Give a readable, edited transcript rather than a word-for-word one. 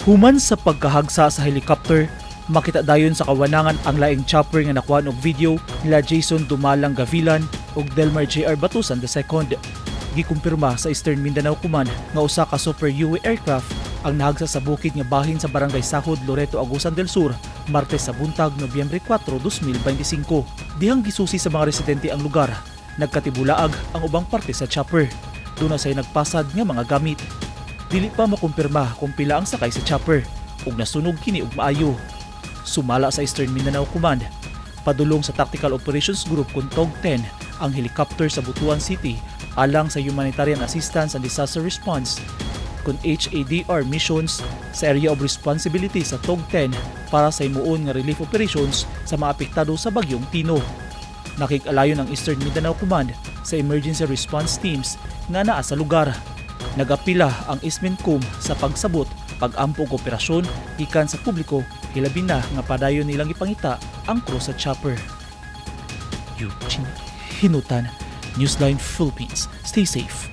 Human sa pagkahagsa sa helicopter, makita dayon sa kawanangan ang laing chopper nga nakuha og video nila Jason Dumalang Gavilan ug Delmar J.R. Batusan II. Gikumpirma sa Eastern Mindanao Command nga usa ka Super UAV aircraft ang nahagsa sa bukid nga bahin sa Barangay Sahod, Loreto, Agusan del Sur, Martes sa buntag, Nobyembre 4, 2025. Dihang gisusi sa mga residente ang lugar, nagkatibulaag ang ubang parte sa chopper. Doon na say nagpasad nga mga gamit. Dili pa makumpirma kung pila ang sakay sa chopper ug nasunog kini og maayo. Sumala sa Eastern Mindanao Command, padulong sa Tactical Operations Group kung TOG-10 ang helicopter sa Butuan City alang sa Humanitarian Assistance and Disaster Response kung HADR missions sa Area of Responsibility sa TOG-10 para sa himuon nga relief operations sa mga apektado sa bagyong Tino. Nakig-alayon ang Eastern Mindanao Command sa emergency response teams nga naa sa lugar. Nagapila ang ISMINCOM sa pagsabot, pag-ampog operasyon gikan sa publiko, hilabi na nga padayon nilang ipangita ang crew sa chopper. Eugene Hinutan, Newsline Philippines. Stay safe.